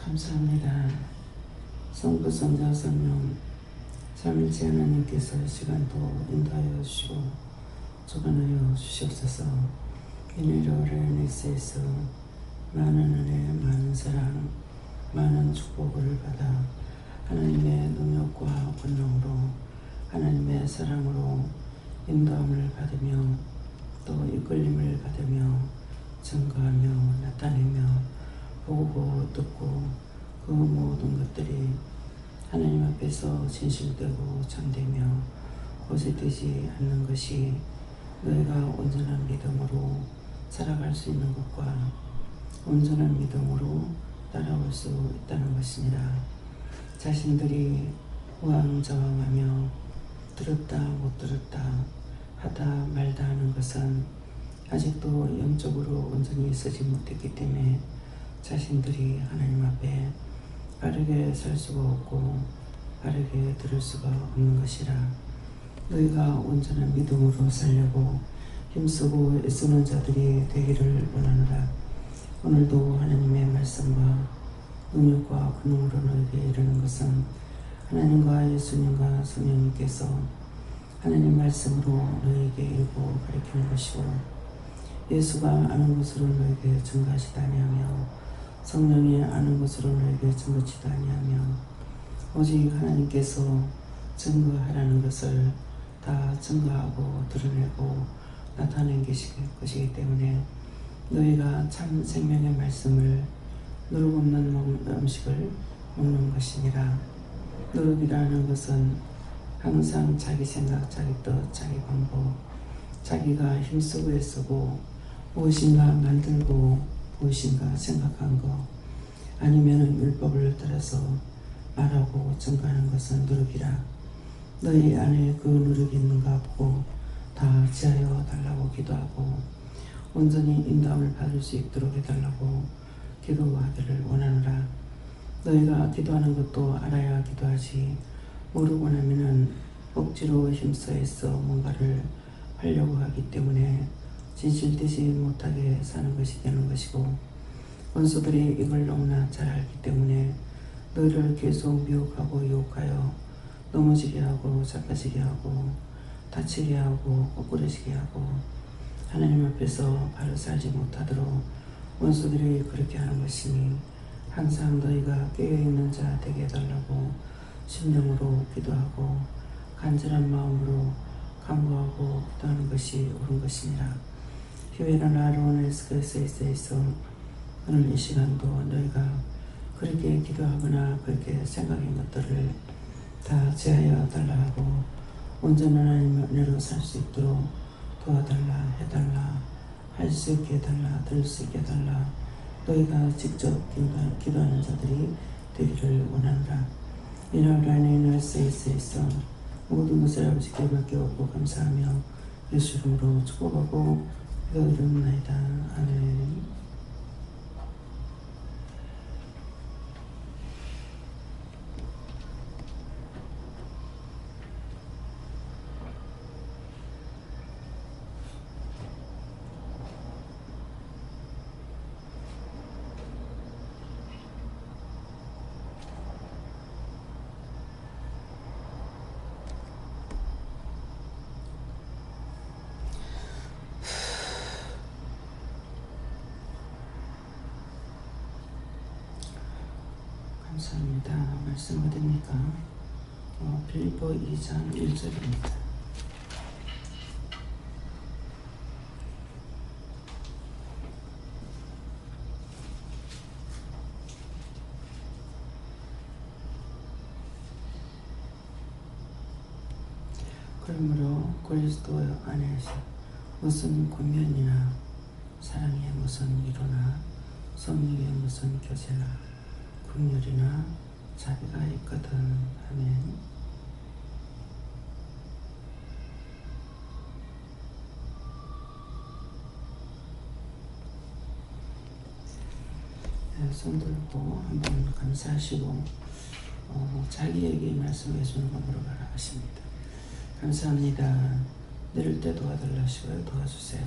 감사합니다. 성부, 성자, 성령 삼일째 하나님께서 시간도 인도하여 주시고 주관하여 주시옵소서. 이내로 레네스에서 많은 은혜, 많은 사랑, 많은 축복을 받아 하나님의 능력과 권능으로 하나님의 사랑으로 인도함을 받으며 또 이끌림을 받으며 증거하며 나타내며 보고 듣고 그 모든 것들이 하나님 앞에서 진실되고 참되며 거짓되지 않는 것이 너희가 온전한 믿음으로 살아갈 수 있는 것과 온전한 믿음으로 따라올 수 있다는 것이니라. 자신들이 우왕좌왕하며 들었다 못 들었다 하다 말다 하는 것은 아직도 영적으로 온전히 서지 못했기 때문에 자신들이 하나님 앞에 바르게 살 수가 없고 바르게 들을 수가 없는 것이라. 너희가 온전한 믿음으로 살려고 힘쓰고 애쓰는 자들이 되기를 원하노라. 오늘도 하나님의 말씀과 능력과 권능으로 너희에게 이르는 것은 하나님과 예수님과 성령님께서 하나님 말씀으로 너희에게 일고 가르치는 것이고 예수가 아는 것으로 너희에게 증거하시다 아니하며 성령이 아는 것으로 너희에게 증거치다 아니하며 오직 하나님께서 증거하라는 것을 다 증거하고 드러내고 나타낸 것이기 때문에 너희가 참 생명의 말씀을 누룩 없는 음식을 먹는 것이니라. 누룩이라는 것은 항상 자기 생각, 자기 뜻, 자기 방법, 자기가 힘쓰고 애쓰고 무엇인가 만들고 무엇인가 생각한 것 아니면 율법을 따라서 말하고 증거하는 것은 누룩이라. 너희 안에 그 누룩이 있는가 보고 다 지하여 달라고 기도하고 온전히 인도함을 받을 수 있도록 해달라고 기도하기를 원하노라. 너희가 기도하는 것도 알아야 기도하지 모르고 나면은 억지로 힘써 애써 뭔가를 하려고 하기 때문에 진실되지 못하게 사는 것이 되는 것이고 원수들이 이걸 너무나 잘 알기 때문에 너희를 계속 미혹하고 유혹하여 넘어지게 하고 자빠지게 하고 다치게 하고 거꾸러지게 하고 하나님 앞에서 바로 살지 못하도록 원수들이 그렇게 하는 것이니 항상 너희가 깨어있는 자 되게 해달라고 심령으로 기도하고 간절한 마음으로 간구하고 기도하는 것이 옳은 것이니라. 교회는 아로니스에서 오늘 이 시간도 너희가 그렇게 기도하거나 그렇게 생각한 것들을 다 제하여 달라 하고 온전한 하나님의 은혜로 살 수 있도록 도와달라 해달라 할 수 있게 해달라 들을 수 있게 해달라 너희가 직접 기도하는 자들이 되기를 원한다. 이날간에 날세에서 모든 것을 아버지께 맡겨오고 감사하며 예수 이름으로 축복하고 기도드립니다. 아멘. 감사합니다. 말씀 어딥니까? 빌립보 2장 1절입니다. 그러므로 그리스도 안에서 무슨 권면이나 사랑의 무슨 위로나 성령의 무슨 교제나 긍휼이나 자비가 있거든. 아멘. 손 들고 한번 감사하시고 자기에게 말씀해 주는 거 물어봐라 하십니다. 감사합니다. 내릴 때 도와달라 하시고요. 도와주세요.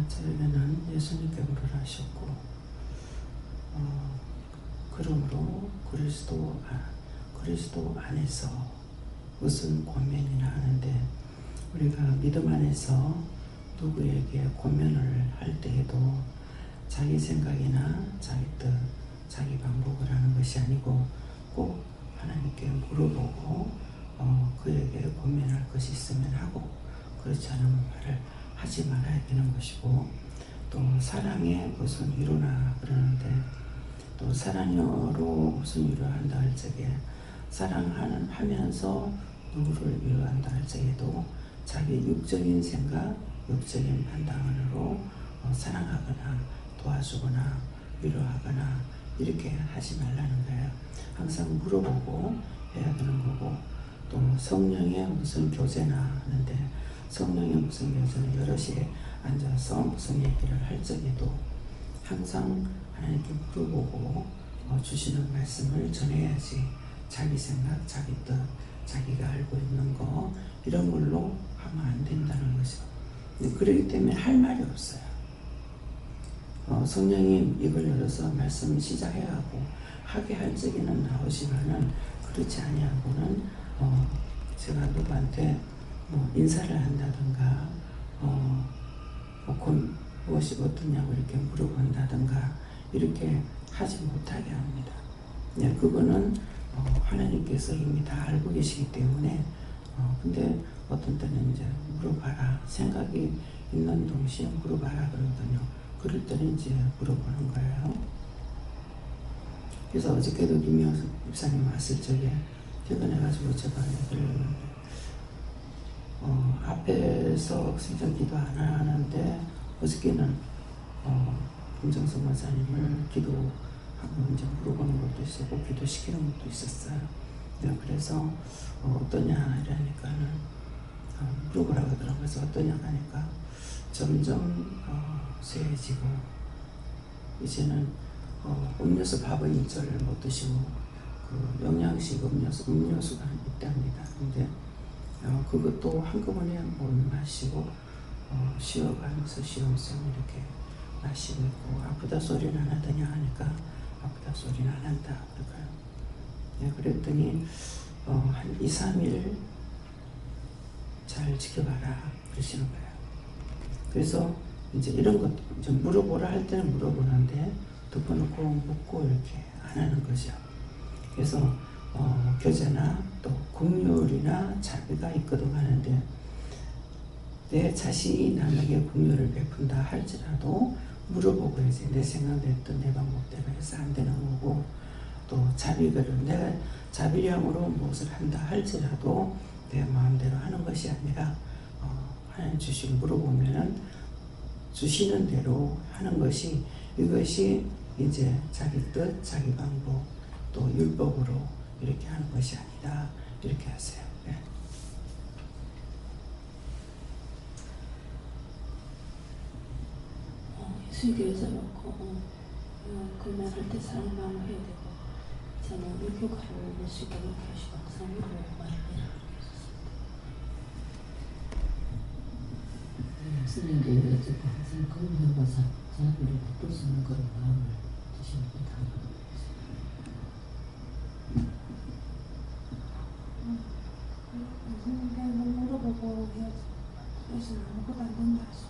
저에게는 예수님께 물으라 하셨고, 그러므로 그리스도 안에서 무슨 권면이나 하는데, 우리가 믿음 안에서 누구에게 권면을 할 때에도 자기 생각이나 자기 뜻, 자기 방법을 하는 것이 아니고 꼭 하나님께 물어보고 그에게 권면할 것이 있으면 하고, 그렇지 않으면 말을 하지 말아야 되는 것이고, 또 사랑에 무슨 위로나 그러는데, 또 사랑으로 무슨 위로한다 할 적에, 사랑하면서 누구를 위로한다 할 적에도 자기 육적인 생각, 육적인 판단으로 사랑하거나 도와주거나 위로하거나 이렇게 하지 말라는 거예요. 항상 물어보고 해야 되는 거고, 또 성령의 무슨 교제나 하는데, 성령의 무슨 교제는 여럿이 앉아서 무슨 얘기를 할 적에도 항상 하나님께 물어보고 주시는 말씀을 전해야지, 자기 생각, 자기 뜻, 자기가 알고 있는 거 이런 걸로 하면 안 된다는 거죠. 그렇기 때문에 할 말이 없어요. 성령이 입을 열어서 말씀을 시작해야 하고 하게 할 적에는 나오지만은, 그렇지 아니하고는 제가 누구한테 인사를 한다든가 무엇이 어떠냐고 이렇게 물어본다든가 이렇게 하지 못하게 합니다. 네, 그거는 하나님께서 이미 다 알고 계시기 때문에, 근데 어떤 때는 이제 물어봐라, 생각이 있는 동시에 물어봐라 그러거든요. 그럴 때는 이제 물어보는 거예요. 그래서 어저께도 김미호 집사님 왔을 적에 퇴근해가지고 제가 얘기를 했는데, 앞에서 진짜 기도 안 하는데 어저께는 김정선 목사님을 기도하고 이제 물어보는 것도 있었고 기도시키는 것도 있었어요. 그래서 어떠냐 이러니까는 물어보라고 하더라고요. 그래서 어떠냐 하니까 점점 쇠해지고, 이제는 음료수 밥은 일절 못 드시고 그 영양식 음료수가 있답니다. 근데 그것도 한꺼번에 못 마시고 쉬어가면서 쉬엄쉬엄 이렇게 마시고 있고, 아프다 소리는 안 하더냐 하니까 아프다 소리는 안 한다 그럴까요? 네, 그랬더니 한 2, 3일 잘 지켜봐라 그러시는 거예요. 그래서 이제 이런 것도 좀 물어보라 할 때는 물어보는데 덮어놓고 묻고 이렇게 안 하는 거죠. 그래서 교제나 또 긍휼이나 자비가 있거든 하는데, 내 자신이 남에게 긍휼을 베푼다 할지라도 물어보고야지, 내 생각대로 내 방법대로 해서 안 되는 거고, 또 자비를 내가 자비량으로 무엇을 한다 할지라도 내 마음대로 하는 것이 아니라 하나님 주시고 물어보면은 주시는 대로 하는 것이, 이것이 이제 자기 뜻, 자기 방법, 또 율법으로 이렇게 하는 것이 아니라 이렇게 하세요. 네. 예수교에서 놓고 그날할 때 사랑 마음을 해야 되고, 저는 유교가를 예수께 놓게 하시고 항상 위로 말을 내려놓겠습니다. 스님께 여쭤고 항상 긍휼과 자비를 베풀 수 있는 그런 마음을 주시는 것 같아요. 예수님께 물어보고 해야지. 그래서 아무것도 안 된다 했어.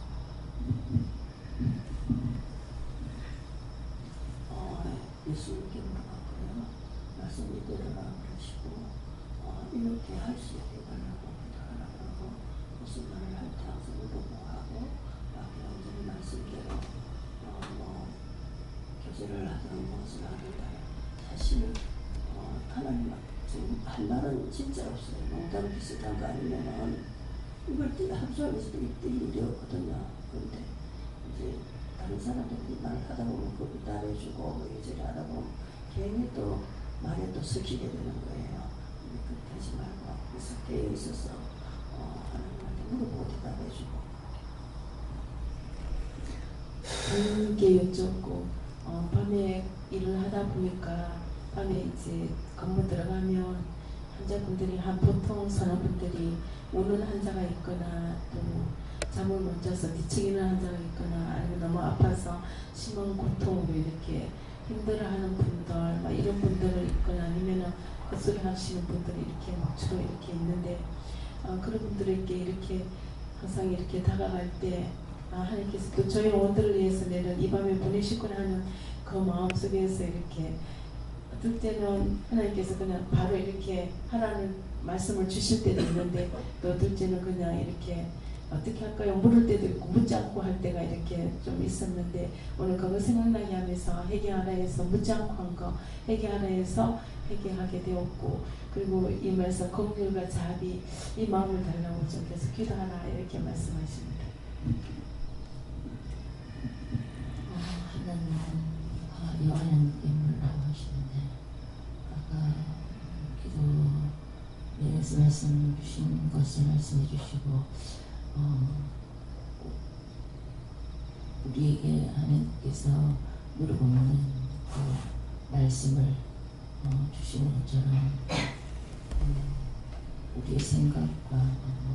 예수님께 물어봤고요. 말씀이 되려라 그러시고, 이렇게 할 수 있게 해달라고 부탁하라고 하고, 무슨 말을 할 때 항상 물어보고 하고, 완전히 말씀대로 교제를 하든 무엇을 하든 사실 하나님 지금 할 말은 진짜 없어요. 농담 비슷한 거 아니면은 이걸 때 합수하면서 이때 일이 없거든요. 그런데 이제 다른 사람들이 말 하다 보면 그걸 따라해주고 이제 하다 보면 괜히 또 말에 또 섞이게 되는 거예요. 그렇게 하지 말고 그래서 되어 있어서 하나님한테 물어보고 대답해주고. 부모님께 여쭙고 밤에 일을 하다 보니까 밤에 이제 건물 들어가면 환자분들이 보통 선호분들이 우는 환자가 있거나 또 잠을 못 자서 뒤척이는 환자가 있거나 아니면 너무 아파서 심한 고통으로 이렇게 힘들어하는 분들 막 이런 분들을 있거나 아니면은 헛소리 하시는 분들이 이렇게 막 주로 이렇게 있는데 그런 분들에게 이렇게 항상 이렇게 다가갈 때 하나님께서 또 저희 영혼들을 위해서 내는 이 밤에 보내시구나 하는 그 마음속에서 이렇게 어떨 때는 하나님께서 그냥 바로 이렇게 하라는 말씀을 주실 때도 있는데 또 어떨 때는 그냥 이렇게 어떻게 할까요? 물을 때도 있고 묻지 않고 할 때가 이렇게 좀 있었는데 오늘 그거 생각나게 하면서 회개하라 해서 묻지 않고 한 거 회개하라 해서 회개하게 되었고 그리고 이 말씀 긍휼과 자비 이 마음을 달라고 좀 계속 기도하라 이렇게 말씀하십니다. 하나님은 하나님께 물라고 하시는데 아까 기도에서 말씀 주신 것을 말씀해 주시고 우리에게 하나님께서 물어보는 그 말씀을 주시는 것처럼 우리의 생각과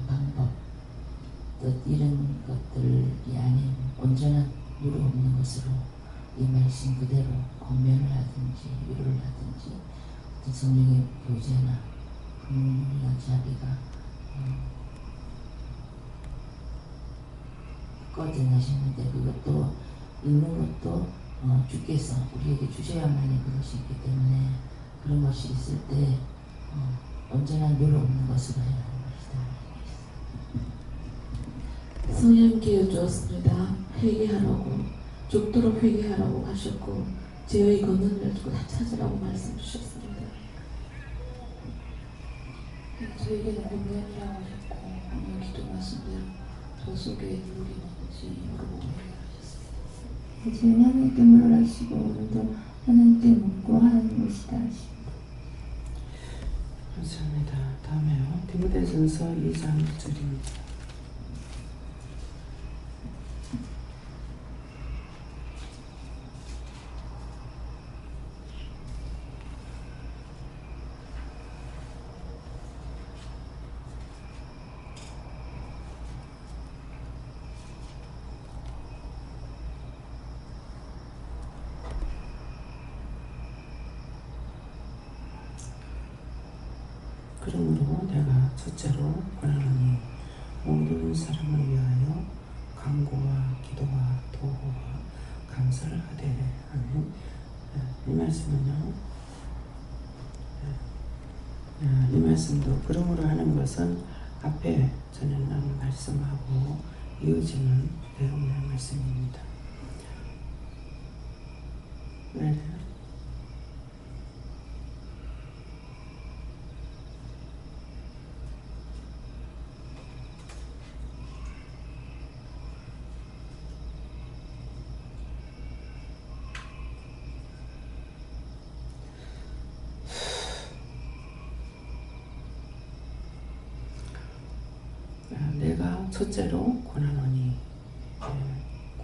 방법 뜻 이런 것들이 아닌 온전한 누로 없는 것으로 이 말씀 그대로 권면을 하든지 위로를 하든지 어떤 성령의 교제나 긍휼이나 자비가 꺼져나시는데 그것도 있는 것도 주께서 우리에게 주셔야만이 그것이 있기 때문에 그런 것이 있을 때 온전한 누로 없는 것으로 해야 하는 것이다. 성령께 주었습니다. 회개하라고 죽도록 회개하라고 하셨고 죄의 근원을 두고 다 찾으라고 말씀 주셨습니다. 저에게는 권면이라고 하셨고 오늘 기도 말씀대로 저 속에 물이 있는지 물어보고 회개하셨습니다. 죄는 하나님께 물어라시고 오늘도 하나님께 묻고 하는 것이다 하십니다. 감사합니다. 다음에요. 디모데전서 2장 1절입니다. 그러므로 내가 첫째로 권하노니 모든 사람을 위하여 간구와 기도와 도구와 감사를 하되 하는 이 말씀은요. 이 말씀도 그러므로 하는 것은 앞에 전했는 말씀하고 이어지는 내용의 말씀입니다. 왜? 내가 첫째로 권하노니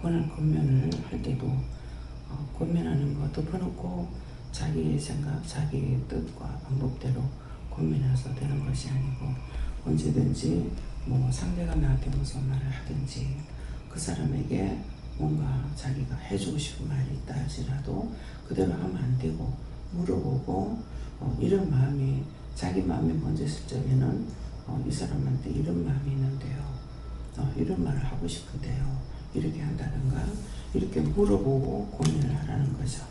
권한 권면을 할 때도 권면하는 거 덮어놓고 자기의 생각, 자기의 뜻과 방법대로 권면해서 되는 것이 아니고 언제든지 뭐 상대가 나한테 무슨 말을 하든지 그 사람에게 뭔가 자기가 해주고 싶은 말이 있다 할지라도 그대로 하면 안 되고 물어보고 이런 마음이 자기 마음이 먼저 있을 적에는 이 사람한테 이런 마음이 있는데요. 이런 말을 하고 싶은데요. 이렇게 한다든가 이렇게 물어보고 고민을 하라는 거죠.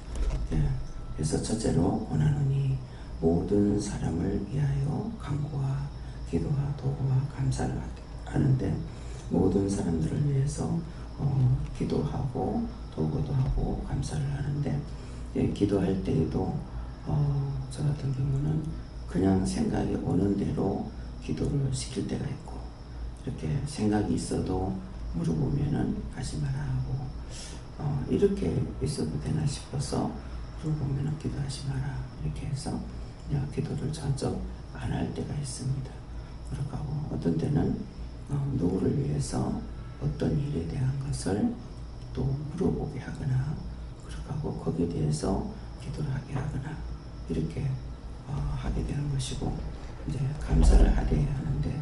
그래서 첫째로 권하노니 모든 사람을 위하여 간구와 기도와 도구와 감사를 하는데 모든 사람들을 위해서 기도하고 도구도 하고 감사를 하는데 기도할 때에도 저 같은 경우는 그냥 생각이 오는 대로 기도를 시킬 때가 있고 이렇게 생각이 있어도 물어보면은 하지 마라 하고 이렇게 있어도 되나 싶어서 물어보면은 기도하지 마라 이렇게 해서 기도를 전적 안 할 때가 있습니다. 그렇고 어떤 때는 누구를 위해서 어떤 일에 대한 것을 또 물어보게 하거나 그렇고 거기에 대해서 기도를 하게 하거나 이렇게 하게 되는 것이고 이제 감사를 하게 하는데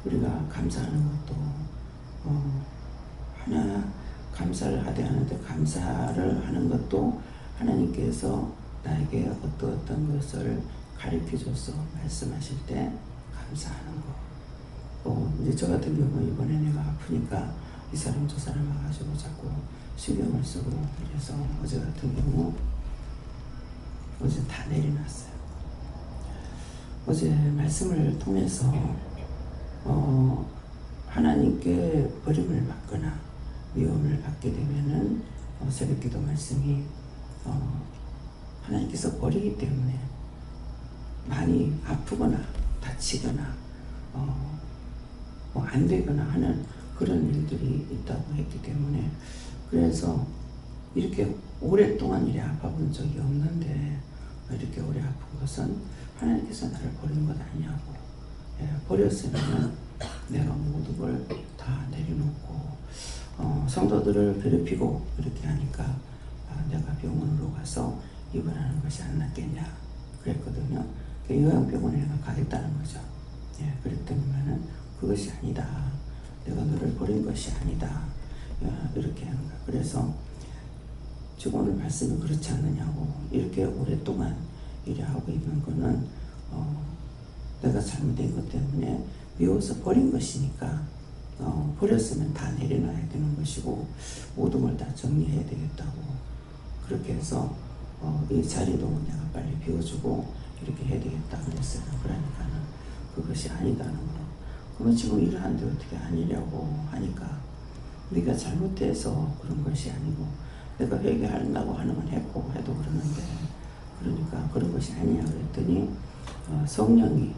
우리가 감사하는 것도 하나 감사를 하되 하는데 감사를 하는 것도 하나님께서 나에게 어떤 것을 가르쳐줘서 말씀하실 때 감사하는 거. 이제 저 같은 경우 이번에 내가 아프니까 이 사람 저 사람 와가지고 자꾸 신경을 쓰고 그래서 어제 같은 경우 어제 다 내려놨어요. 어제 말씀을 통해서 하나님께 버림을 받거나 위험을 받게 되면은 새벽기도 말씀이 하나님께서 버리기 때문에 많이 아프거나 다치거나 안 되거나 하는 그런 일들이 있다고 했기 때문에 그래서 이렇게 오랫동안 이래 아파본 적이 없는데 이렇게 오래 아픈 것은 하나님께서 나를 버린 것 아니냐고. 버렸으면 내가 모든 걸 다 내려놓고 성도들을 괴롭히고 이렇게 하니까 내가 병원으로 가서 입원하는 것이 안 낫겠냐 그랬거든요. 요양병원에 내가 가겠다는 거죠. 그랬더니만은 그것이 아니다. 내가 너를 버린 것이 아니다. 이렇게 하는 거야. 그래서 지금 오늘 말씀이 그렇지 않느냐고. 이렇게 오랫동안 일을 하고 있는 거는 내가 잘못된 것 때문에 미워서 버린 것이니까 버렸으면 다 내려놔야 되는 것이고 모든 걸 다 정리해야 되겠다고. 그렇게 해서 이 자리도 내가 빨리 비워주고 이렇게 해야 되겠다 그랬어요. 그러니까는 그것이 아니다는 거. 그럼 지금 일을 하는데 어떻게 아니냐고 하니까 네가 잘못해서 그런 것이 아니고 내가 회개하려고 하는 건 했고 해도 그러는데 그러니까 그런 것이 아니냐 그랬더니 성령이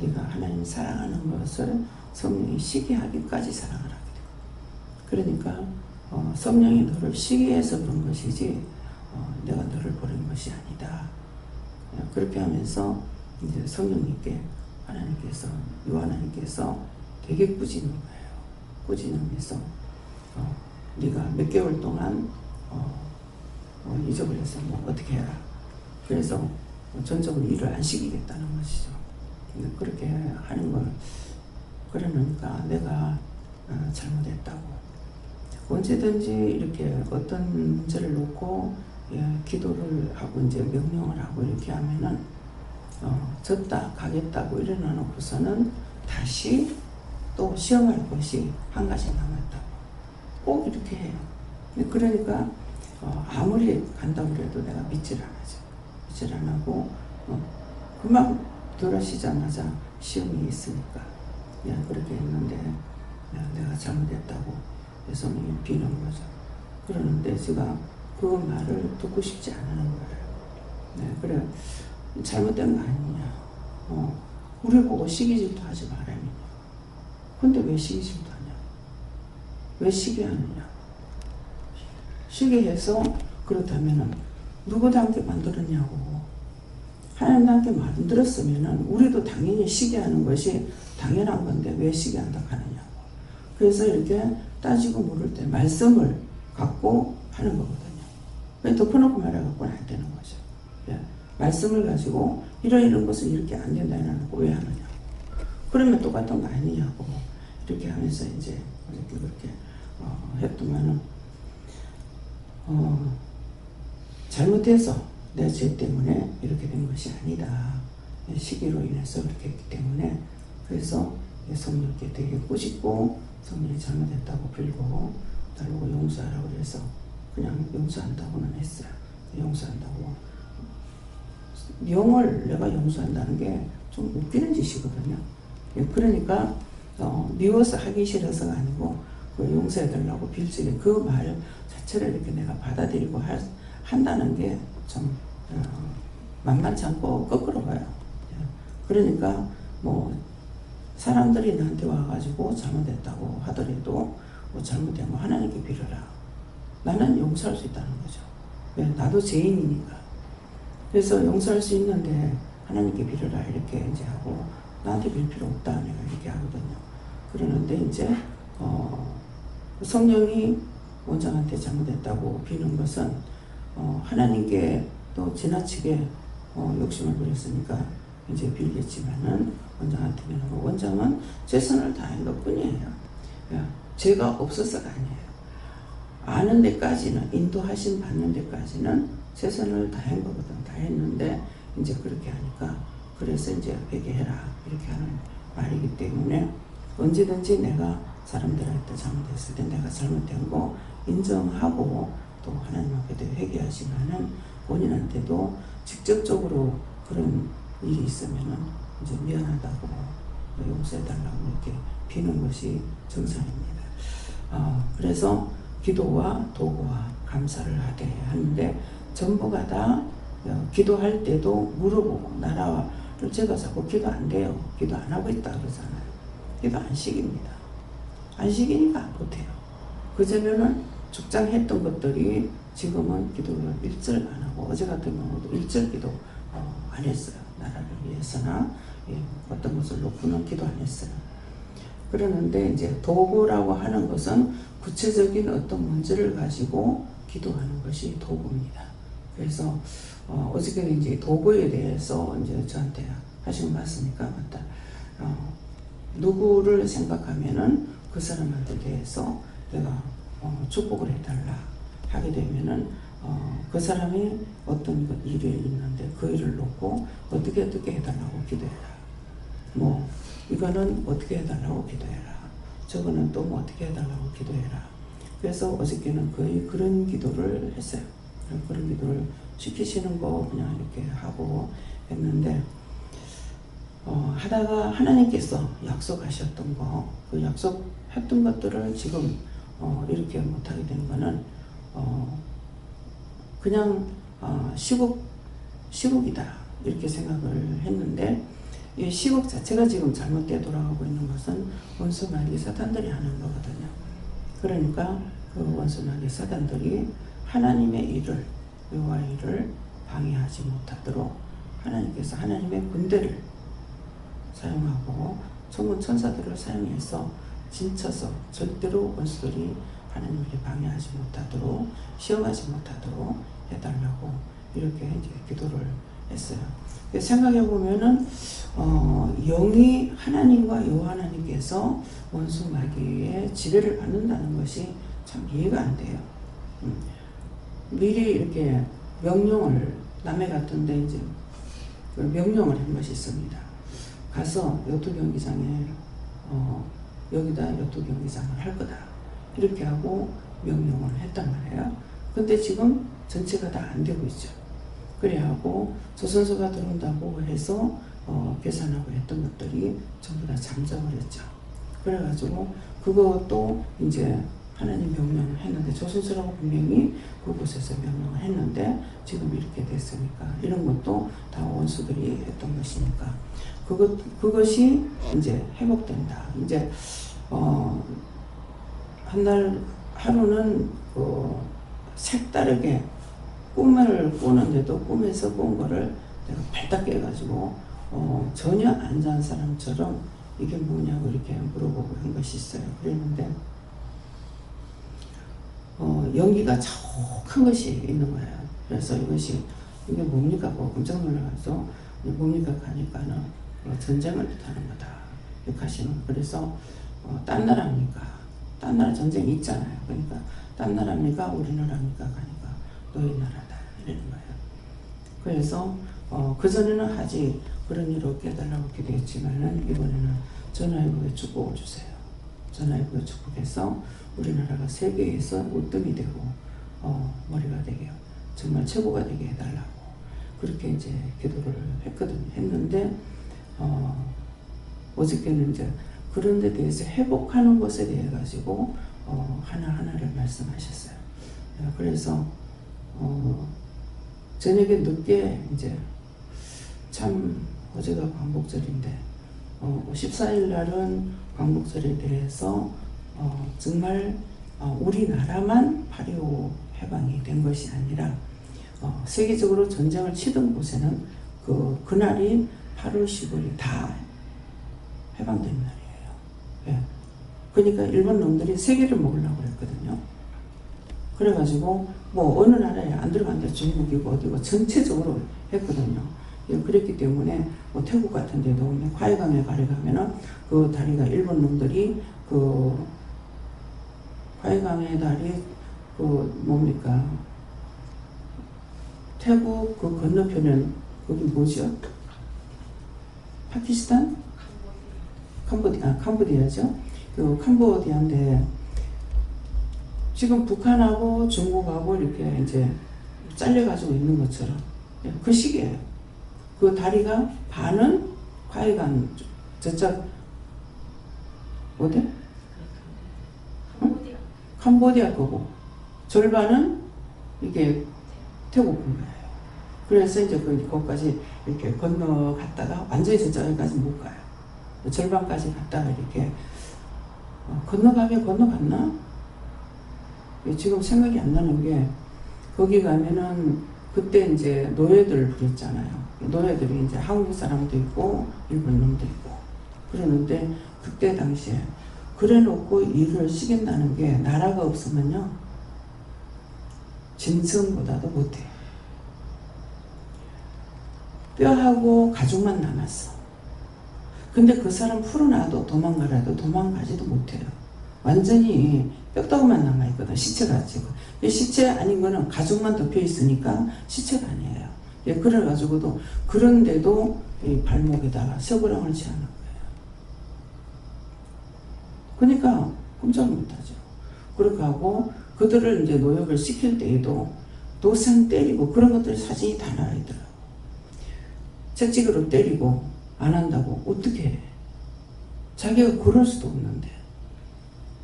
네가 하나님 사랑하는 것을 성령이 시기하기까지 사랑을 하게 돼. 그러니까 성령이 너를 시기해서 그런 것이지 내가 너를 버린 것이 아니다. 그렇게 하면서 이제 성령님께 하나님께서 요하나님께서 되게 꾸짖는 거예요. 꾸짖으면서 네가 몇 개월 동안 잊어버렸어. 뭐 어떻게 해라. 그래서 전적으로 일을 안 시키겠다는 것이죠. 그렇게 하는 걸 그러니까 내가 잘못했다고. 언제든지 이렇게 어떤 문제를 놓고 기도를 하고 이제 명령을 하고 이렇게 하면은 졌다 가겠다고 일어나놓고서는 다시 또 시험할 것이 한 가지 남았다고 꼭 이렇게 해요. 그러니까 아무리 간다고 해도 내가 믿질 안 하죠. 믿질 안 하고 금방 돌아시자마자 시험이 있으니까 그렇게 했는데 내가 잘못했다고 성령이 비는 거죠. 그러는데 제가 그 말을 듣고 싶지 않은 거예요. 그래 잘못된 거 아니냐. 우리 보고 시기질도 하지 말아야. 근데 왜 시기질도 하냐? 왜 시기하느냐? 시기해서 그렇다면은 누구한테 만들었냐고. 하나님한테 만들었으면은 우리도 당연히 시기하는 것이 당연한 건데 왜 시기한다고 하느냐고. 그래서 이렇게 따지고 물을 때 말씀을 갖고 하는 거거든요. 왜 덮어놓고 말해갖고는 안 되는 거죠. 말씀을 가지고 이런 것은 이렇게 안 된다 해놓고 왜 하느냐. 그러면 똑같은 거 아니냐고. 이렇게 하면서 이제 이렇게 그렇게 했더만은 잘못해서 내 죄 때문에 이렇게 된 것이 아니다. 시기로 인해서 그렇게 했기 때문에 그래서 성령께 되게 꾸짖고 성령이 잘못했다고 빌고 달라고 용서하라고 그래서 그냥 용서한다고는 했어요. 용서한다고. 영을 내가 용서한다는 게 좀 웃기는 짓이거든요. 그러니까 미워서 하기 싫어서가 아니고 그 용서해달라고 빌지를 그 말 자체를 이렇게 내가 받아들이고 한다는 게 좀 만만치 않고 거꾸로 가요. 그러니까 뭐 사람들이 나한테 와가지고 잘못했다고 하더라도 뭐 잘못되면 하나님께 빌어라. 나는 용서할 수 있다는 거죠. 왜? 나도 죄인이니까. 그래서 용서할 수 있는데 하나님께 빌어라 이렇게 이제 하고 나한테 빌 필요 없다 내가 이렇게 하거든요. 그러는데 이제 성령이 원장한테 잘못했다고 비는 것은 하나님께 또 지나치게 욕심을 부렸으니까 이제 빌겠지만은 원장한테 비는 거. 원장은 최선을 다한 것 뿐이에요. 죄가 없어서가 아니에요. 아는 데까지는, 인도하심 받는 데까지는 최선을 다한 거거든. 다 했는데 이제 그렇게 하니까, 그래서 이제 회개해라 이렇게 하는 말이기 때문에, 언제든지 내가 사람들한테 잘못했을 때 내가 잘못된 거 인정하고 또 하나님 앞에도 회개하시면은 본인한테도 직접적으로 그런 일이 있으면은 이제 미안하다고 용서해달라고 이렇게 비는 것이 정상입니다. 그래서 기도와 도구와 감사를 하게 하는데, 전부가 다 기도할 때도 물어보고, 나라를 제가 자꾸 기도 안 돼요, 기도 안 하고 있다 그러잖아요. 기도 안 시킵니다. 안 시키니까 안 못해요. 그전에는 죽장했던 것들이 지금은 기도를 일절 안 하고, 어제 같은 경우도 일절 기도 안 했어요. 나라를 위해서나 어떤 것을 놓고는 기도 안 했어요. 그러는데 이제 도구라고 하는 것은 구체적인 어떤 문제를 가지고 기도하는 것이 도구입니다. 그래서 어저께는 이제 도구에 대해서 이제 저한테 하신 말씀이니까 맞다. 누구를 생각하면은 그 사람한테 대해서 내가 축복을 해달라 하게 되면은 그 사람이 어떤 일이 있는데 그 일을 놓고 어떻게 해달라고 기도해라. 뭐 이거는 어떻게 해달라고 기도해라. 저거는 또 뭐 어떻게 해달라고 기도해라. 그래서 어저께는 거의 그런 기도를 했어요. 그런 기도를 시키시는 거 그냥 이렇게 하고 했는데, 하다가 하나님께서 약속하셨던 거, 그 약속했던 것들을 지금 이렇게 못하게 된 거는 그냥 시국이다 이렇게 생각을 했는데, 이 시국 자체가 지금 잘못되어 돌아가고 있는 것은 원수 마귀 사탄들이 하는 거거든요. 그러니까 그 원수 마귀 사탄들이 하나님의 일을, 여호와의 일을 방해하지 못하도록 하나님께서 하나님의 군대를 사용하고 천군 천사들을 사용해서 진쳐서 절대로 원수들이 하나님을 방해하지 못하도록, 시험하지 못하도록 해달라고 이렇게 이제 기도를 했어요. 생각해 보면은 영이 하나님과 여호와 하나님께서 원수 마귀의 지배를 받는다는 것이 참 이해가 안 돼요. 미리 이렇게 명령을, 남해 같은데 이제 명령을 한 것이 있습니다. 가서 요트 경기장에 여기다 요트 경기장을 할 거다 이렇게 하고 명령을 했단 말이에요. 근데 지금 전체가 다 안 되고 있죠. 그래하고 조선소가 들어온다고 해서 계산하고 했던 것들이 전부 다 잠자버렸죠. 그래가지고 그것도 이제 하나님 명령을 했는데, 조선소라고 분명히 그곳에서 명령을 했는데 지금 이렇게 됐으니까, 이런 것도 다 원수들이 했던 것이니까 그것이 이제 회복된다. 이제 하루는 색다르게 꿈을 꾸는데도 꿈에서 꾼 거를 내가 발딱 깨가지고 전혀 안 잔 사람처럼 이게 뭐냐고 이렇게 물어보고 한 것이 있어요. 그랬는데 연기가 자욱한 것이 있는 거예요. 그래서 이게 뭡니까? 깜짝 놀라서 뭡니까? 하니까는 전쟁을 뜻하는 거다 이렇게 하시는. 그래서 딴 나라입니까? 딴 나라 전쟁이 있잖아요. 그러니까 딴 나라입니까? 우리나라입니까? 하니까 너희 나라다 이러는 거예요. 그래서 그전에는 아직 그런 일 없게 해달라고 기도했지만은 이번에는 전화위복에 축복을 주세요. 전화위복에 축복해서 우리나라가 세계에서 웃등이 되고 머리가 되게 정말 최고가 되게 해달라고 그렇게 이제 기도를 했는데 어저께는 이제 그런 데 대해서 회복하는 것에 대해 가지고 하나하나를 말씀하셨어요. 그래서 저녁에 늦게 이제 참 어제가 광복절인데 14일 날은 광복절에 대해서 정말 우리나라만 8.25 해방이 된 것이 아니라 세계적으로 전쟁을 치던 곳에는 그날이 8월 15일 다 해방된 날이에요. 예. 그러니까 일본 놈들이 세계를 먹으려고 그랬거든요. 그래가지고 뭐 어느 나라에 안 들어간다, 중국이고 어디고 전체적으로 했거든요. 예, 그랬기 때문에 뭐 태국 같은 데도 과해강에 가면은 그 다리가 일본 놈들이 화해강의 다리 그 뭡니까 태국 그 건너편은 거기 뭐죠? 파키스탄? 캄보디아죠. 그 캄보디아인데 지금 북한하고 중국하고 이렇게 이제 잘려가지고 있는 것처럼 그 시기예요. 그 다리가 반은 화해강 저쪽 어디? 응? 캄보디아 거고 절반은 이게 태국 거예요. 그래서 이제 거기까지 이렇게 건너갔다가 완전히 저쪽까지 못 가요. 절반까지 갔다가 이렇게 건너가긴 건너갔나? 지금 생각이 안 나는 게 거기 가면은 그때 이제 노예들 부렸잖아요. 노예들이 이제 한국 사람도 있고 일본 놈도 있고 그러는데 그때 당시에 그래 놓고 일을 시킨다는 게 나라가 없으면요 짐승보다도 못해요. 뼈하고 가죽만 남았어. 근데 그 사람 풀어놔도 도망가라도 도망가지도 못해요. 완전히 뼈다구만 남아있거든. 시체같이. 시체 아닌 거는 가죽만 덮여 있으니까 시체가 아니에요. 예, 그래가지고도 그런데도 이 발목에다가 쇠고랑을 채우는 거예요. 그러니까 꼼짝 못하죠. 그렇게 하고 그들을 이제 노역을 시킬 때에도 도생 때리고 그런 것들 사진이 다 나와 있더라고. 채찍으로 때리고 안 한다고 어떻게 해? 자기가 그럴 수도 없는데.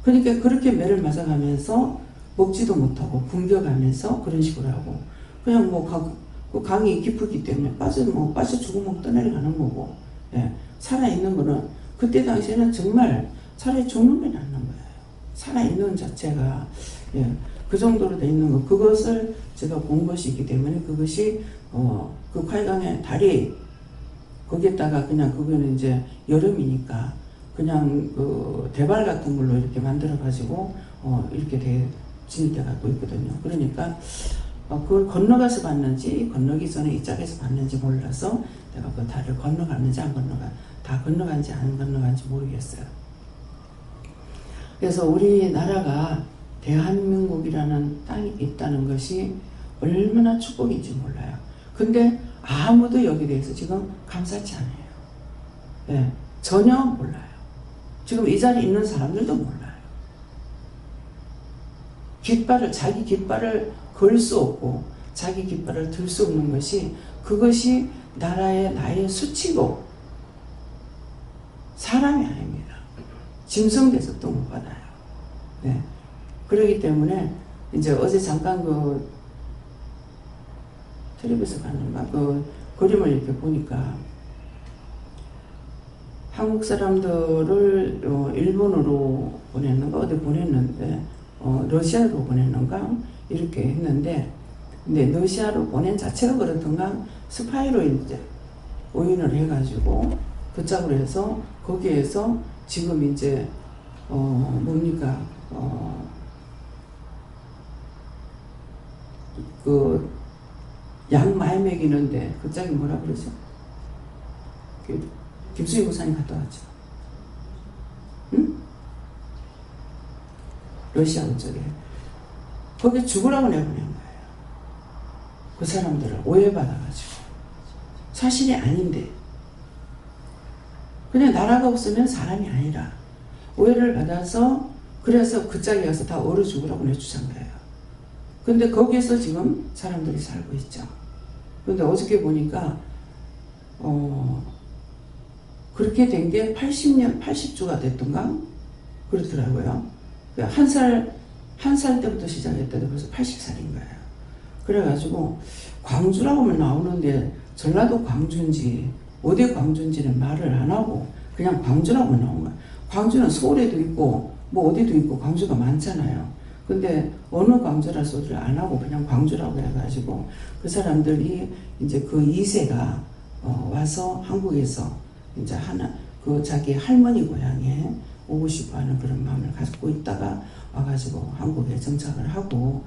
그러니까 그렇게 매를 맞아가면서 먹지도 못하고 굶겨가면서 그런 식으로 하고 그냥 뭐 그 강이 깊었기 때문에 빠져 죽으면 떠내려가는 거고 예. 살아있는 거는 그때 당시에는 정말 차라리 죽는 게 낫는 거예요. 살아있는 자체가 예. 그 정도로 돼 있는 거 그것을 제가 본 것이 있기 때문에 그것이 그 화해강의 다리 거기에다가 그냥 그거는 이제 여름이니까 그냥 그 대발 같은 걸로 이렇게 만들어 가지고 이렇게 진입돼 갖고 있거든요. 그러니까 그걸 건너가서 봤는지 건너기 전에 이 짝에서 봤는지 몰라서 내가 그 다리를 건너갔는지 안 다 건너간지 안 건너간지 모르겠어요. 그래서 우리나라가 대한민국이라는 땅이 있다는 것이 얼마나 축복인지 몰라요. 근데 아무도 여기에 대해서 지금 감사치 않아요. 네, 전혀 몰라요. 지금 이 자리에 있는 사람들도 몰라요. 자기 깃발을 걸 수 없고 자기 깃발을 들 수 없는 것이 그것이 나의 수치고 사람이 아닙니다. 짐승 대접도 못 받아요. 네. 그렇기 때문에 이제 어제 잠깐 그 텔레비에서 봤는가 그 그림을 이렇게 보니까 한국 사람들을 일본으로 보냈는가 어디 보냈는데 러시아로 보냈는가 이렇게 했는데 근데 러시아로 보낸 자체가 그렇던가 스파이로 이제 오인을 해가지고 그 짝으로 해서 거기에서 지금 이제 뭡니까 그 양 많이 먹이는데 그 짝이 뭐라 그러죠? 김수희 고사님 갔다 왔죠. 응? 러시아 쪽에 거기 죽으라고 내보낸 거예요. 그 사람들을 오해받아가지고 사실이 아닌데 그냥 나라가 없으면 사람이 아니라 오해를 받아서 그래서 그 짝에 가서 다 얼어 죽으라고 내주신 거예요. 근데 거기에서 지금 사람들이 살고 있죠. 근데 어저께 보니까 그렇게 된 게 80주가 됐던가 그렇더라고요. 한 살 때부터 시작했더니 벌써 80살인 거예요. 그래가지고 광주라고만 나오는데 전라도 광주인지 어디 광주인지는 말을 안 하고 그냥 광주라고만 나온 거예요. 광주는 서울에도 있고 뭐 어디도 있고 광주가 많잖아요. 근데 어느 광주라 소리를 안 하고 그냥 광주라고 해가지고 그 사람들이 이제 그 2세가 와서 한국에서 이제 그 자기 할머니 고향에 오고 싶어 하는 그런 마음을 갖고 있다가 와가지고 한국에 정착을 하고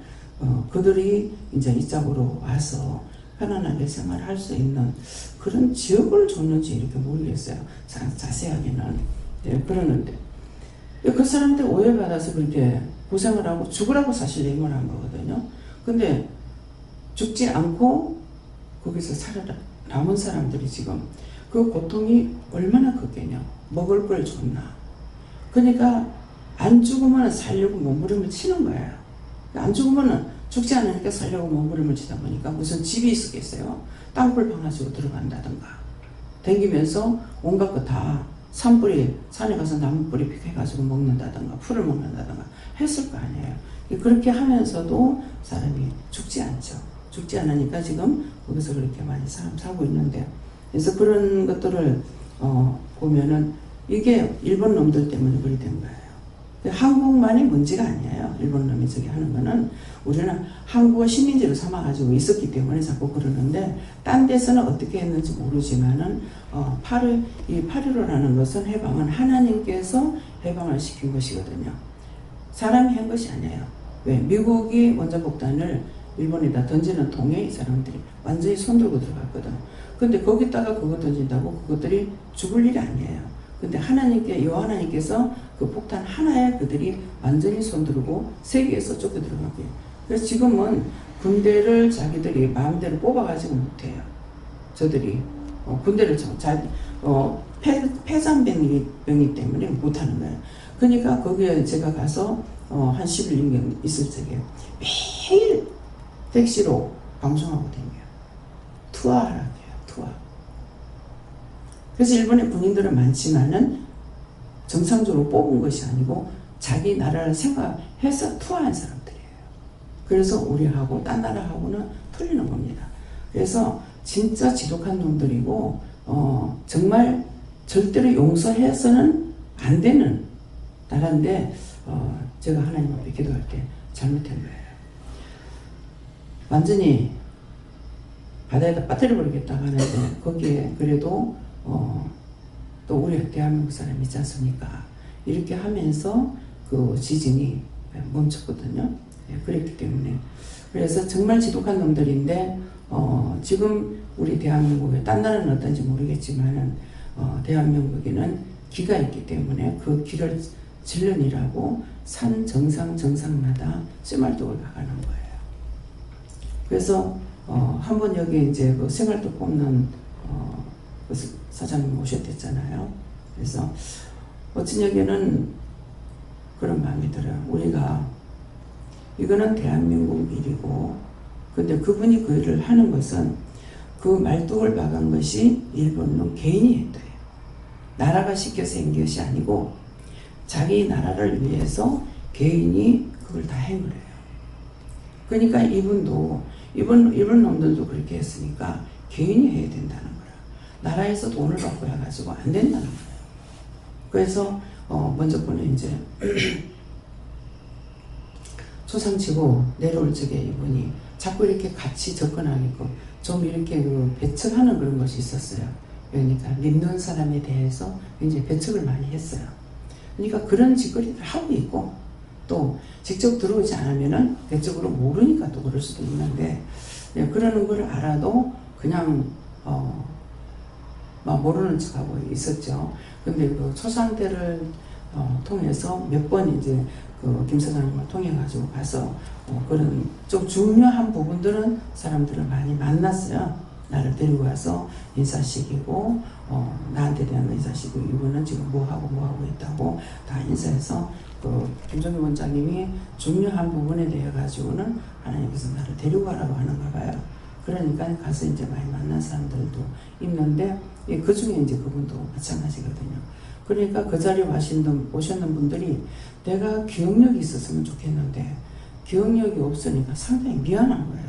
그들이 이제 이쪽으로 와서 편안하게 생활할 수 있는 그런 지역을 줬는지 이렇게 모르겠어요. 자세하게는. 네, 그러는데 그 사람들 오해받아서 그렇게 고생을 하고 죽으라고 사실 예물한 거거든요. 근데 죽지 않고 거기서 살아 남은 사람들이 지금 그 고통이 얼마나 크겠냐. 먹을 걸 줬나. 그러니까 안 죽으면 살려고 몸부림을 치는 거예요. 안 죽으면 죽지 않으니까 살려고 몸부림을 치다 보니까 무슨 집이 있었겠어요. 땅굴 방아지고 들어간다든가 댕기면서 온갖 거 다 산불이 산에 가서 나무뿌리 픽해가지고 먹는다든가 풀을 먹는다든가 했을 거 아니에요. 그렇게 하면서도 사람이 죽지 않죠. 죽지 않으니까 지금 거기서 그렇게 많이 사람 살고 있는데, 그래서 그런 것들을 보면은 이게 일본 놈들 때문에 그리 된 거예요. 한국만이 문제가 아니에요. 일본 놈이 저기 하는 거는 우리는 한국어 식민지로 삼아가지고 있었기 때문에 자꾸 그러는데, 딴 데서는 어떻게 했는지 모르지만은 8.15라는 것은 해방은 하나님께서 해방을 시킨 것이거든요. 사람이 한 것이 아니에요. 왜? 미국이 원자폭탄을 일본에다 던지는 통에 이 사람들이 완전히 손들고 들어갔거든. 근데 거기다가 그거 던진다고 그것들이 죽을 일이 아니에요. 근데 여호와하나님께서 그 폭탄 하나에 그들이 완전히 손들고 세계에서 쫓겨 들어가고요. 그래서 지금은 군대를 자기들이 마음대로 뽑아가지고 못해요. 저들이 군대를 폐잔병이기 때문에 못하는 거예요. 그러니까 거기에 제가 가서 한 10일 인경 있을 적에 매일 택시로 방송하고 다녀요. 투어하라고 해요. 투어. 그래서 일본의 군인들은 많지만은 정상적으로 뽑은 것이 아니고 자기 나라를 생각해서 투어한 사람들이에요. 그래서 우리하고 딴 나라하고는 틀리는 겁니다. 그래서 진짜 지독한 놈들이고 정말 절대로 용서해서는 안 되는 나라인데 제가 하나님 앞에 기도할 때 잘못한 거예요. 완전히 바다에다 빠뜨려 버리겠다고 하는데 거기에 그래도 또 우리 대한민국 사람이 있지 않습니까? 이렇게 하면서 그 지진이 멈췄거든요. 그랬기 때문에. 그래서 정말 지독한 놈들인데 지금 우리 대한민국에 딴 나라는 어떤지 모르겠지만은 대한민국에는 기가 있기 때문에 그 기를 질러내라고 산 정상마다 쇠말뚝을 박아놓은 거예요. 그래서 한번 여기 이제 그 생활뚝 뽑는 그 사장님 오셨댔잖아요. 그래서 어찌냐기는 그런 마음이 들어요. 우리가 이거는 대한민국 일이고, 근데 그분이 그 일을 하는 것은 그 말뚝을 박은 것이 일본은 개인이 했대요. 나라가 시켜서 한 것이 아니고 자기 나라를 위해서 개인이 그걸 다 한 거예요. 그러니까 이분도 일본 놈들도 그렇게 했으니까 개인이 해야 된다는 거라. 나라에서 돈을 받고 해가지고 안 된다는 거예요. 그래서 먼저 보는 이제 초상치고 내려올 적에 이분이 자꾸 이렇게 같이 접근하게끔 좀 이렇게 그 배척하는 그런 것이 있었어요. 그러니까 믿는 사람에 대해서 굉장히 배척을 많이 했어요. 그러니까 그런 짓거리를 하고 있고, 또 직접 들어오지 않으면은 배적으로 모르니까 또 그럴 수도 있는데, 그러는 걸 알아도 그냥 막 모르는 척하고 있었죠. 근데 그 초상대를 통해서 몇 번 이제 그 김 사장님을 통해 가지고 가서 그런 좀 중요한 부분들은 사람들을 많이 만났어요. 나를 데리고 가서 인사시키고 나한테 대한 인사시키고, 이분은 지금 뭐하고 있다고 다 인사해서 그 김종규 원장님이 중요한 부분에 대해 가지고는 하나님께서 나를 데리고 가라고 하는가 봐요. 그러니까 가서 이제 많이 만난 사람들도 있는데, 그 중에 이제 그분도 마찬가지거든요. 그러니까 그 자리에 오셨는 분들이 내가 기억력이 있었으면 좋겠는데 기억력이 없으니까 상당히 미안한 거예요.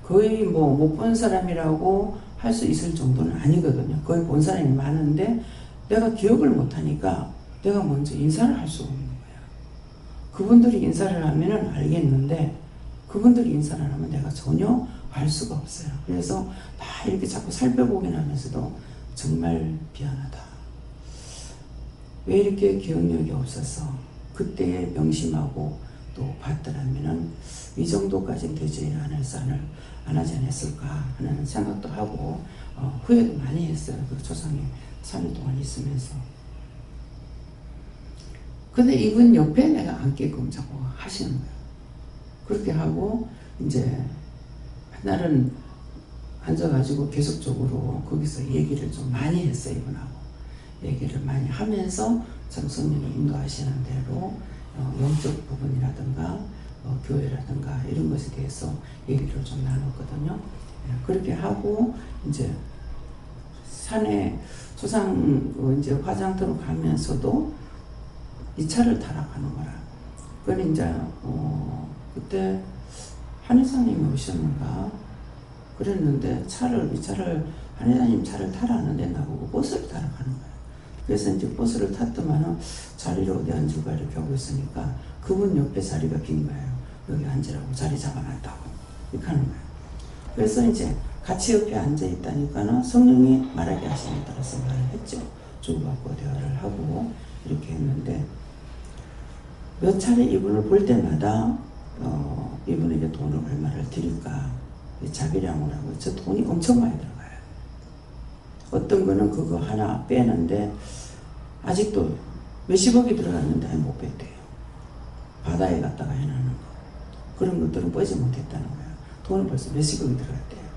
거의 뭐 못 본 사람이라고 할 수 있을 정도는 아니거든요. 거의 본 사람이 많은데 내가 기억을 못하니까 내가 먼저 인사를 할 수가 없는 거예요. 그분들이 인사를 하면은 알겠는데 그분들이 인사를 하면 내가 전혀 알 수가 없어요. 그래서 다 이렇게 자꾸 살펴보긴 하면서도 정말 미안하다. 왜 이렇게 기억력이 없어서 그때에 명심하고 또 봤더라면은 이 정도까지는 되지 안 하지 않았을까 하는 생각도 하고 후회도 많이 했어요. 그 조상에 3일 동안 있으면서. 근데 이분 옆에 내가 앉게끔 자꾸 하시는 거예요. 그렇게 하고 이제 날은 앉아가지고 계속적으로 거기서 얘기를 좀 많이 했어요. 이분하고 얘기를 많이 하면서 참 성령이 인도하시는 대로 영적 부분이라든가 교회라든가 이런 것에 대해서 얘기를 좀 나눴거든요. 그렇게 하고 이제 산에 조상 이제 화장터로 가면서도 이 차를 타러 가는 거라. 그건 이제 그때 한의사님이 오셨는가 그랬는데 이 차를 한의사님 차를 타라는데 나보고 버스를 타러 가는 거야. 그래서 이제 버스를 탔더만은 자리를 어디 앉을까 이렇게 하고 있으니까 그분 옆에 자리가 빈 거예요. 여기 앉으라고 자리 잡아놨다고 이렇게 하는 거예요. 그래서 이제 같이 옆에 앉아 있다니까는 성령이 말하게 하심에 따라서 말을 했죠. 주고받고 대화를 하고 이렇게 했는데 몇 차례 이분을 볼 때마다 이분에게 돈을 얼마를 드릴까 자비량을 하고 저 돈이 엄청 많이 들어가요. 어떤 거는 그거 하나 빼는데 아직도 몇십억이 들어갔는데 못 뺐대요. 바다에 갔다가 해놓는 거 그런 것들은 빼지 못했다는 거예요. 돈은 벌써 몇십억이 들어갔대요.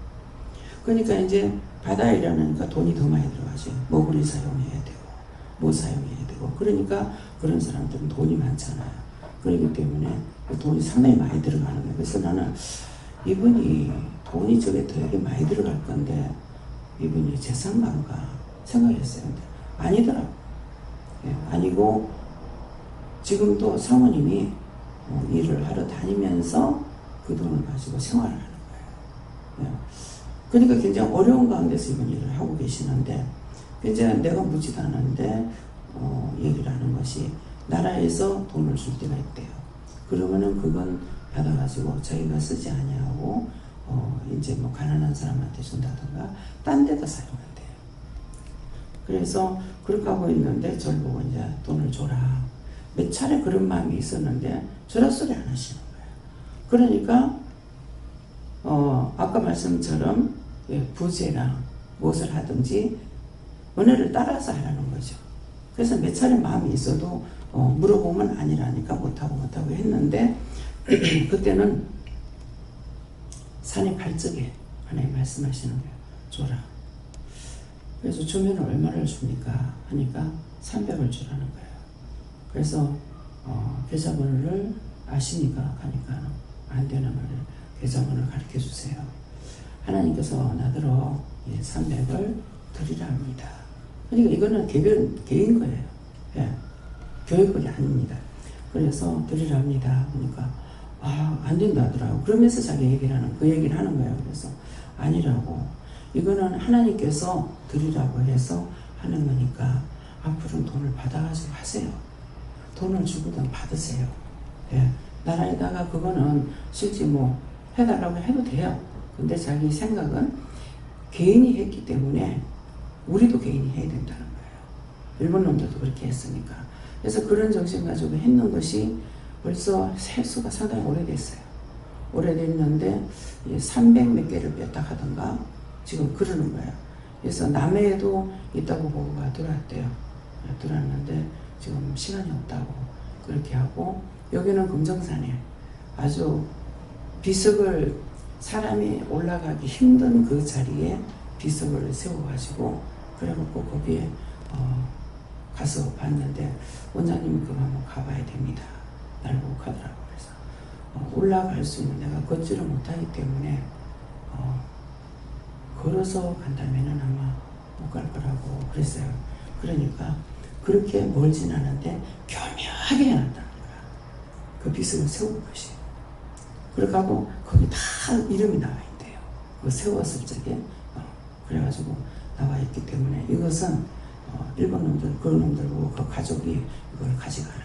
그러니까 이제 바다에 일하니까 돈이 더 많이 들어가죠. 먹으리 사용해야 되고 뭐 사용해야 되고 그러니까 그런 사람들은 돈이 많잖아요. 그렇기 때문에 돈이 상당히 많이 들어가는 거예요. 그래서 나는 이분이 돈이 저게 되게 많이 들어갈 건데 이분이 재산가인가 생각했어요. 근데 아니더라고. 예, 아니고 지금도 사모님이 일을 하러 다니면서 그 돈을 가지고 생활을 하는 거예요. 예. 그러니까 굉장히 어려운 가운데서 이분 일을 하고 계시는데 이제 내가 묻지도 않았는데 얘기를 하는 것이 나라에서 돈을 줄 때가 있대요. 그러면은 그건 받아가지고 자기가 쓰지 아니하고 이제 뭐 가난한 사람한테 준다든가 딴 데다 사용한대요. 그래서 그렇게 하고 있는데 저를 보고 이제 돈을 줘라. 몇 차례 그런 마음이 있었는데 저라 소리 안 하시는 거예요. 그러니까 아까 말씀처럼 부재랑 무엇을 하든지 은혜를 따라서 하라는 거죠. 그래서 몇 차례 마음이 있어도 물어보면 아니라니까 못하고 했는데 그때는 산의 발적에 하나님 말씀하시는 거예요. 줘라. 그래서 주면 얼마를 줍니까? 하니까 300을 주라는 거예요. 그래서 계좌번호를 아시니까 하니까 안 되는 거를 계좌번호를 가르쳐 주세요. 하나님께서 나더러 300을 드리라 합니다. 그러니까 이거는 개인 거예요. 예. 교회권이 아닙니다. 그래서 드리라 합니다. 그러니까 안 된다 하더라고. 그러면서 자기 얘기를 하는 거예요. 그래서 아니라고. 이거는 하나님께서 드리라고 해서 하는 거니까 앞으로는 돈을 받아가지고 하세요. 돈을 주고든 받으세요. 예. 나라에다가 그거는 실제 뭐 해달라고 해도 돼요. 근데 자기 생각은 개인이 했기 때문에 우리도 개인이 해야 된다는 거예요. 일본 놈들도 그렇게 했으니까. 그래서 그런 정신 가지고 했는 것이 벌써 세수가 상당히 오래됐어요. 오래됐는데 300 몇 개를 뺐다 하던가 지금 그러는 거예요. 그래서 남해에도 있다고 보고가 들어왔대요. 들어왔는데 지금 시간이 없다고 그렇게 하고 여기는 금정산에 아주 비석을 사람이 올라가기 힘든 그 자리에 비석을 세워가지고 그래갖고 거기에 가서 봤는데 원장님이 그거 한번 가봐야 됩니다. 날 보고 가더라고. 그래서 올라갈 수 있는 내가 걷지를 못하기 때문에 걸어서 간다면은 아마 못 갈 거라고 그랬어요. 그러니까 그렇게 멀진 않은데 교묘하게 해놨다는 거야. 그 비석을 세운 것이. 그렇게 하고 거기 다 이름이 나와 있대요. 그 세웠을 적에 그래가지고 나와 있기 때문에 이것은 일본 놈들, 그 놈들 보고 그 가족이 이걸 가져가라.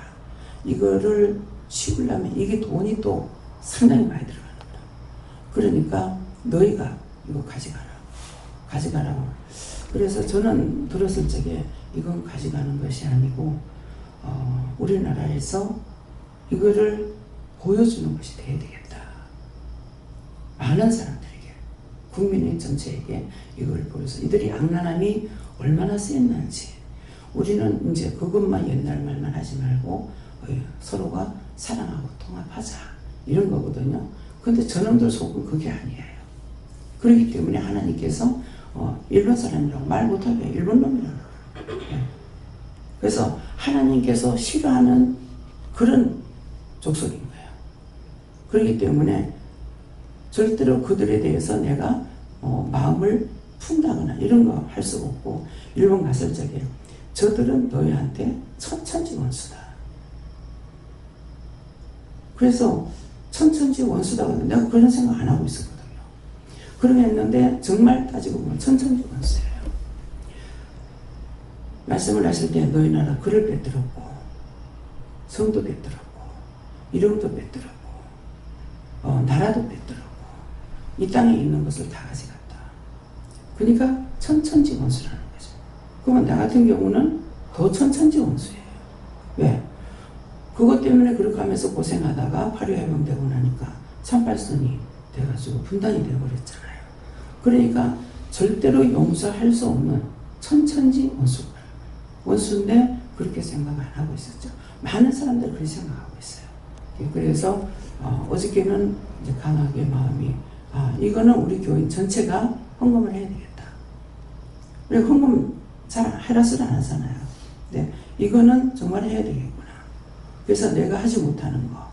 이거를 씌우려면 이게 돈이 또 상당히 많이 들어가는 거야. 그러니까 너희가 이거 가져가라고. 그래서 저는 들었을 적에 이건 가져가는 것이 아니고 우리나라에서 이거를 보여주는 것이 돼야 되겠다. 많은 사람들에게, 국민 전체에게 이걸 보여서 이들이 악랄함이 얼마나 셌는지 우리는 이제 그것만 옛날 말만 하지 말고 서로가 사랑하고 통합하자 이런 거거든요. 근데 저놈들 속은 그게 아니에요. 그렇기 때문에 하나님께서 일본 사람이라고 말 못하게 일본 놈이라고 그래서 하나님께서 싫어하는 그런 족속인 거예요. 그렇기 때문에 절대로 그들에 대해서 내가 마음을 푼다거나 이런 거 할 수가 없고 일본 갔을 적에 저들은 너희한테 천천지 원수다. 그래서 천천지 원수다. 내가 그런 생각 안 하고 있었거든요. 그러게 했는데 정말 따지고 보면 천천지 원수예요. 말씀을 하실 때 너희 나라 글을 빼들었고 성도 빼들었고 이름도 빼들었고 나라도 빼들었고 이 땅에 있는 것을 다 가져갔다. 그러니까 천천지 원수라는 거죠. 그러면 나 같은 경우는 더 천천지 원수예요. 왜? 그것 때문에 그렇게 하면서 고생하다가 파리 해방되고 나니까 38선이 돼가지고 분단이 되어버렸잖아요. 그러니까 절대로 용서할 수 없는 천천지 원수인데 그렇게 생각 안 하고 있었죠. 많은 사람들이 그렇게 생각하고 있어요. 그래서 어저께는 이제 강하게 마음이 이거는 우리 교인 전체가 헌금을 해야 되겠다. 우리 헌금 잘 하라스를 안 하잖아요. 근데 이거는 정말 해야 되겠구나. 그래서 내가 하지 못하는 거,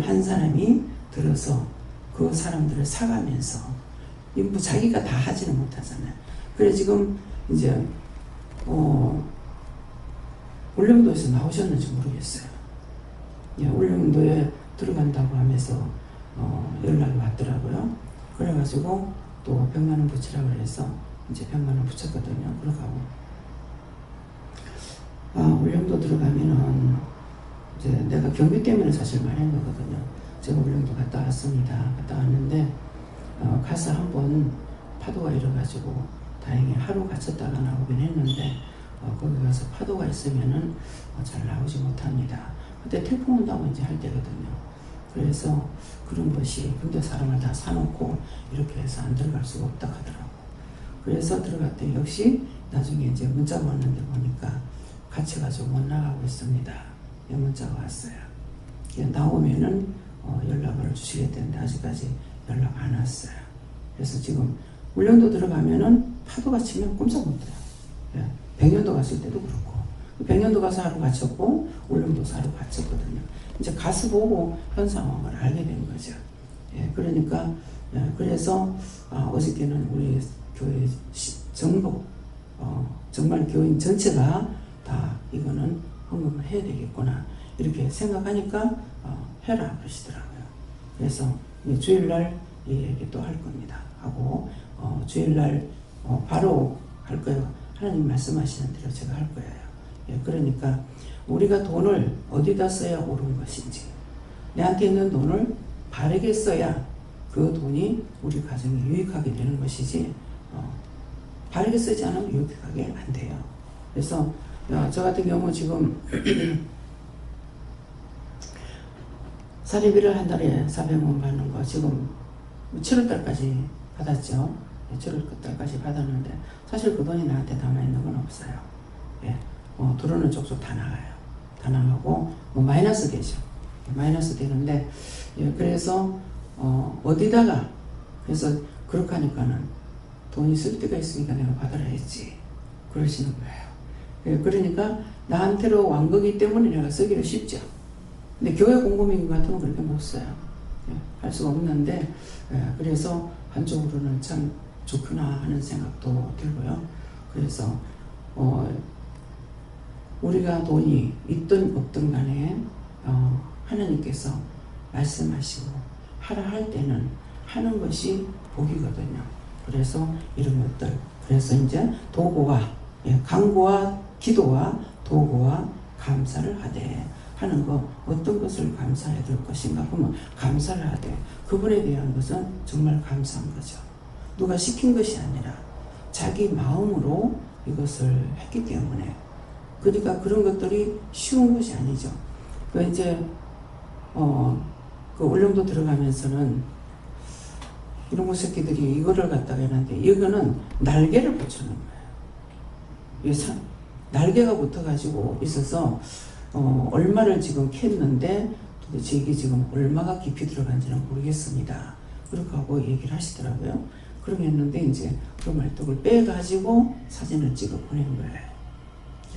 한 사람이 들어서 그 사람들을 사가면서 자기가 다 하지는 못하잖아요. 그래 지금 이제 울릉도에서 나오셨는지 모르겠어요. 울릉도에 들어간다고 하면서 연락이 왔더라고요. 그래가지고 또 100만 원 붙이라고 해서 이제 100만 원 붙였거든요. 그러고 울릉도 들어가면은 이제 내가 경비 때문에 사실 많이 한 거거든요. 제가 울릉도 갔다 왔습니다. 갔다 왔는데 가서 한번 파도가 일어가지고 다행히 하루 갇혔다가 나오긴 했는데 거기 가서 파도가 있으면은 잘 나오지 못합니다. 그때 태풍 온다고 이제 할 때거든요. 그래서 그런 것이 근데 사람을 다 사놓고 이렇게 해서 안 들어갈 수가 없다 하더라고. 그래서 들어갔더니 역시 나중에 이제 문자가 왔는데 보니까 갇혀가지고 못 나가고 있습니다. 문자가 왔어요. 나오면은 연락을 주시겠다는데 아직까지 연락 안 왔어요. 그래서 지금 울릉도 들어가면은 파도가 치면 꼼짝 못해요. 백년도 갔을 때도 그렇고 백년도 가서 하루 갇혔고 울릉도서 하루 갇혔거든요. 이제 가서 보고 현 상황을 알게 된 거죠. 그러니까 그래서 어저께는 우리 교회 전부 정말 교인 전체가 다 이거는 헌금을 해야 되겠구나 이렇게 생각하니까 해라 그러시더라고요. 그래서 주일날 이 얘기 또 할 겁니다 하고 주일날 바로 할 거예요. 하나님 말씀하시는 대로 제가 할 거예요. 그러니까 우리가 돈을 어디다 써야 옳은 것인지 내한테 있는 돈을 바르게 써야 그 돈이 우리 가정에 유익하게 되는 것이지 바르게 쓰지 않으면 유익하게 안 돼요. 그래서 저 같은 경우 지금 사례비를 한 달에 400원 받는 거 지금 7월달까지 받았죠. 7월달까지 받았는데 사실 그 돈이 나한테 남아있는 건 없어요. 들어오는 쪽쪽 다 나가요. 다 나가고 마이너스 되죠. 마이너스 되는데 그래서 어디다가 그래서 그렇게 하니까는 돈이 쓸 데가 있으니까 내가 받아라 했지 그러시는 거예요. 그러니까 나한테로 완 거기 때문에 내가 쓰기가 쉽죠. 근데 교회 공급인 것 같으면 그렇게 못 써요. 할 수가 없는데 그래서 한쪽으로는 참 좋구나 하는 생각도 들고요. 그래서 우리가 돈이 있든 없든 간에 하나님께서 말씀하시고 하라 할 때는 하는 것이 복이거든요. 그래서 이런 것들 그래서 이제 도구와 간구와 기도와 도구와 감사를 하되 하는 거 어떤 것을 감사해야 될 것인가 그러면 감사를 하되 그분에 대한 것은 정말 감사한 거죠. 누가 시킨 것이 아니라 자기 마음으로 이것을 했기 때문에 그러니까 그런 것들이 쉬운 것이 아니죠. 그 이제 그 울릉도 들어가면서는 이런 거 새끼들이 이거를 갖다가 했는데 이거는 날개를 붙여놓은 거예요. 날개가 붙어가지고 있어서 얼마를 지금 캤는데 도대체 이게 지금 얼마가 깊이 들어간지는 모르겠습니다. 그렇게 하고 얘기를 하시더라고요. 그렇게 했는데 이제 그 말뚝을 빼가지고 사진을 찍어 보낸 거예요.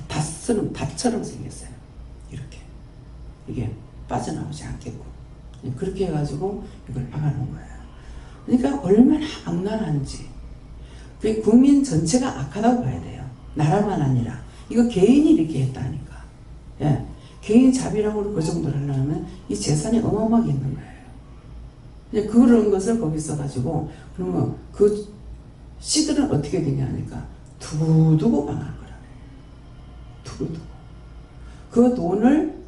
닷처럼 생겼어요. 이렇게. 이게 빠져나오지 않겠고. 그렇게 해가지고 이걸 박아놓은 거예요. 그러니까 얼마나 악랄한지. 그 국민 전체가 악하다고 봐야 돼요. 나라만 아니라. 이거 개인이 이렇게 했다니까. 예. 개인 자비랑으로 그 정도를 하려면 이 재산이 어마어마하게 있는 거예요. 이제 그런 것을 거기 써가지고, 그러면 그 씨들은 어떻게 되냐 하니까 두고두고 망할 거라고. 두고두고. 그 돈을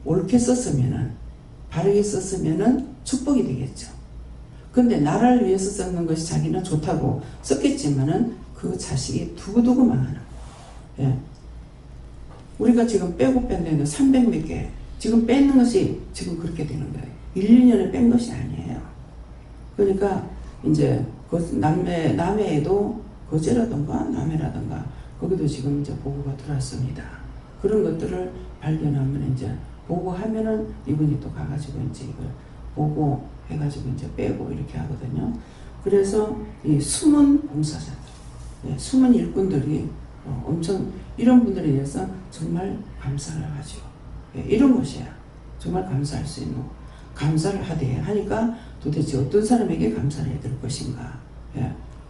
옳게 썼으면은, 바르게 썼으면은 축복이 되겠죠. 근데 나라를 위해서 썼는 것이 자기는 좋다고 썼겠지만은 그 자식이 두고두고 망하는 거예요. 예. 우리가 지금 빼고 뺀다는데 300몇 개. 지금 뺏는 것이 지금 그렇게 되는 거예요. 1, 2년에 뺀 것이 아니에요. 그러니까 이제 남해에도 거제라든가 남해라든가 거기도 지금 이제 보고가 들어왔습니다. 그런 것들을 발견하면 이제 보고하면은 이분이 또 가가지고 이제 이걸 보고 해가지고 이제 빼고 이렇게 하거든요. 그래서 이 숨은 봉사자들, 숨은 일꾼들이 엄청 이런 분들에 대해서 정말 감사를 하죠. 이런 것이야. 정말 감사할 수 있는 감사를 하되 하니까 도대체 어떤 사람에게 감사를 해야 될 것인가.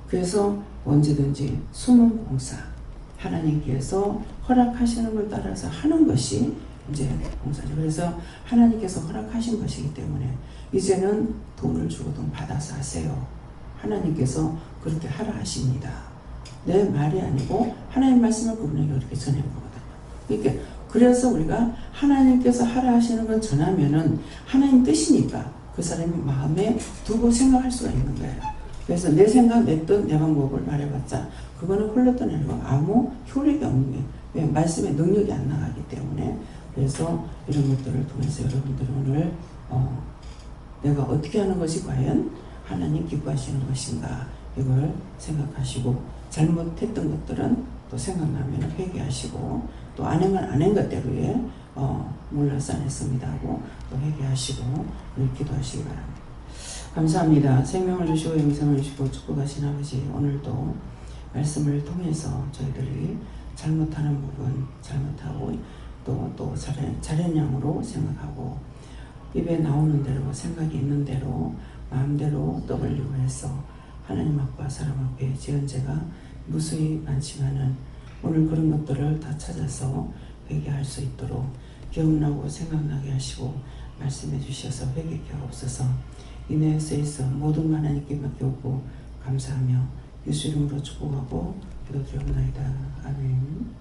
그래서 언제든지 숨은 봉사, 하나님께서 허락하시는 걸 따라서 하는 것이 이제 봉사죠. 그래서 하나님께서 허락하신 것이기 때문에 이제는 돈을 주고 돈 받아서 하세요. 하나님께서 그렇게 하라 하십니다. 내 말이 아니고 하나님 말씀을 그분에게 그렇게 전해온 거거든요. 그러니까 그래서 우리가 하나님께서 하라 하시는 걸 전하면은 하나님 뜻이니까 그 사람이 마음에 두고 생각할 수가 있는 거예요. 그래서 내 생각, 내 뜻, 내 방법을 말해봤자 그거는 흘러떠내는 거 아무 효력이 없는 거예요. 왜? 말씀의 능력이 안 나가기 때문에. 그래서 이런 것들을 통해서 여러분들은 오늘 내가 어떻게 하는 것이 과연 하나님 기뻐하시는 것인가 이걸 생각하시고 잘못했던 것들은 또 생각나면 회개하시고 또 안 한 것대로에 몰라서 안 했습니다 하고 또 회개하시고 기도하시기 바랍니다. 감사합니다. 생명을 주시고 영생을 주시고 축복하신 아버지, 오늘도 말씀을 통해서 저희들이 잘못하는 부분 잘못하고 또 잘한 양으로 생각하고 입에 나오는 대로 생각이 있는 대로 마음대로 떠벌리고 해서 하나님 앞과 사람 앞에 지은 죄가 무수히 많지만은 오늘 그런 것들을 다 찾아서 회개할 수 있도록 기억나고 생각나게 하시고 말씀해 주셔서 회개케 하옵소서. 인내에 쓰여서 모든 것 하나님께 맡겨오고 감사하며 예수 이름으로 축복하고 기도드리옵나이다. 아멘.